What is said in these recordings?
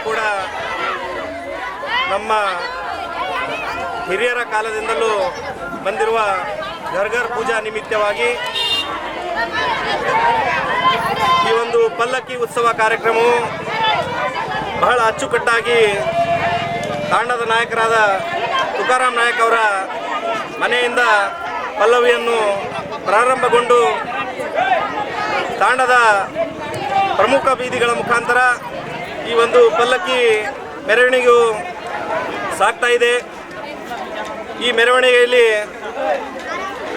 ಕೂಡ ನಮ್ಮ ಹಿರಿಯರ ಕಾಲದಿಂದಲೂ ಬಂದಿರುವ ಘರ್ ಪೂಜಾ ನಿಮಿತ್ತವಾಗಿ ಈ ಒಂದು ಪಲ್ಲಕ್ಕಿ ಉತ್ಸವ ಕಾರ್ಯಕ್ರಮವು ಬಹಳ ಅಚ್ಚುಕಟ್ಟಾಗಿ ತಾಂಡದ ನಾಯಕರಾದ ತುಕಾರಾಮ್ ನಾಯಕ್ ಅವರ ಮನೆಯಿಂದ ಪಲ್ಲವಿಯನ್ನು ಪ್ರಾರಂಭಗೊಂಡು ತಾಂಡದ ಪ್ರಮುಖ ಬೀದಿಗಳ ಮುಖಾಂತರ ಈ ಒಂದು ಪಲ್ಲಕ್ಕಿ ಮೆರವಣಿಗೆಯು ಸಾಗ್ತಾ ಇದೆ. ಈ ಮೆರವಣಿಗೆಯಲ್ಲಿ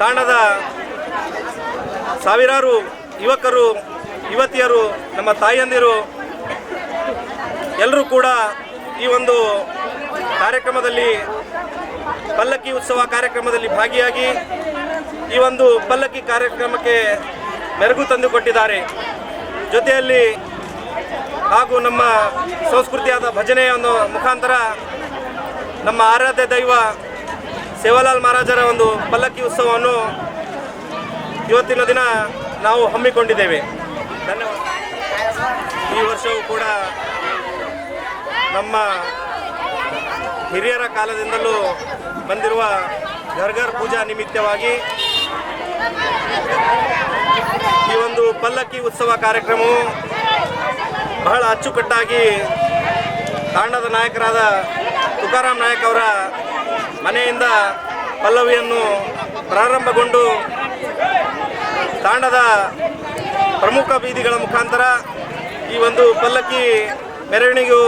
ತಾಂಡದ ಸಾವಿರಾರು ಯುವಕರು ಯುವತಿಯರು ನಮ್ಮ ತಾಯಂದಿರು ಎಲ್ಲರೂ ಕೂಡ ಈ ಒಂದು ಕಾರ್ಯಕ್ರಮದಲ್ಲಿ ಪಲ್ಲಕ್ಕಿ ಉತ್ಸವ ಕಾರ್ಯಕ್ರಮದಲ್ಲಿ ಭಾಗಿಯಾಗಿ ಈ ಒಂದು ಪಲ್ಲಕ್ಕಿ ಕಾರ್ಯಕ್ರಮಕ್ಕೆ ಮೆರುಗು ತಂದುಕೊಟ್ಟಿದ್ದಾರೆ. ಜೊತೆಯಲ್ಲಿ ಹಾಗೂ ನಮ್ಮ ಸಂಸ್ಕೃತಿಯಾದ ಭಜನೆಯ ಒಂದು ಮುಖಾಂತರ ನಮ್ಮ ಆರಾಧ್ಯ ದೈವ ಸೇವಾಲಾಲ್ ಮಹಾರಾಜರ ಒಂದು ಪಲ್ಲಕ್ಕಿ ಉತ್ಸವವನ್ನು ಇವತ್ತಿನ ದಿನ ನಾವು ಹಮ್ಮಿಕೊಂಡಿದ್ದೇವೆ. ಧನ್ಯವಾದ. ಈ ವರ್ಷವೂ ಕೂಡ ನಮ್ಮ ಹಿರಿಯರ ಕಾಲದಿಂದಲೂ ಬಂದಿರುವ ಘರ್ ಪೂಜಾ ನಿಮಿತ್ತವಾಗಿ ಈ ಒಂದು ಪಲ್ಲಕ್ಕಿ ಉತ್ಸವ ಕಾರ್ಯಕ್ರಮವು ಬಹಳ ಅಚ್ಚುಕಟ್ಟಾಗಿ ತಾಂಡದ ನಾಯಕರಾದ ತುಕಾರಾಮ್ ನಾಯಕ್ ಅವರ ಮನೆಯಿಂದ ಪಲ್ಲವಿಯನ್ನು ಪ್ರಾರಂಭಗೊಂಡು ತಾಂಡದ ಪ್ರಮುಖ ಬೀದಿಗಳ ಮುಖಾಂತರ ಈ ಒಂದು ಪಲ್ಲಕ್ಕಿ ಮೆರವಣಿಗೆಯು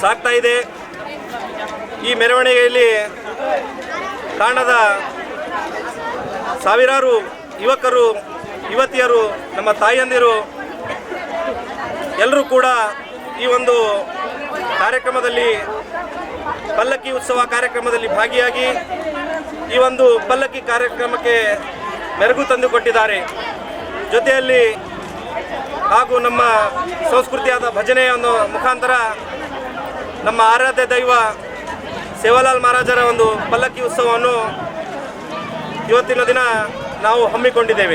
ಸಾಗ್ತಾ ಇದೆ. ಈ ಮೆರವಣಿಗೆಯಲ್ಲಿ ತಾಂಡದ ಸಾವಿರಾರು ಯುವಕರು ಯುವತಿಯರು ನಮ್ಮ ತಾಯಂದಿರು ಎಲ್ಲರೂ ಕೂಡ ಈ ಒಂದು ಕಾರ್ಯಕ್ರಮದಲ್ಲಿ ಪಲ್ಲಕ್ಕಿ ಉತ್ಸವ ಕಾರ್ಯಕ್ರಮದಲ್ಲಿ ಭಾಗಿಯಾಗಿ ಈ ಒಂದು ಪಲ್ಲಕ್ಕಿ ಕಾರ್ಯಕ್ರಮಕ್ಕೆ ಮೆರುಗು ತಂದುಕೊಟ್ಟಿದ್ದಾರೆ. ಜೊತೆಯಲ್ಲಿ ಹಾಗೂ ನಮ್ಮ ಸಂಸ್ಕೃತಿಯಾದ ಭಜನೆಯ ಒಂದು ಮುಖಾಂತರ ನಮ್ಮ ಆರಾಧ್ಯ ದೈವ ಸೇವಾಲಾಲ್ ಮಹಾರಾಜರ ಒಂದು ಪಲ್ಲಕ್ಕಿ ಉತ್ಸವವನ್ನು ಇವತ್ತಿನ ದಿನ ನಾವು ಹಮ್ಮಿಕೊಂಡಿದ್ದೇವೆ.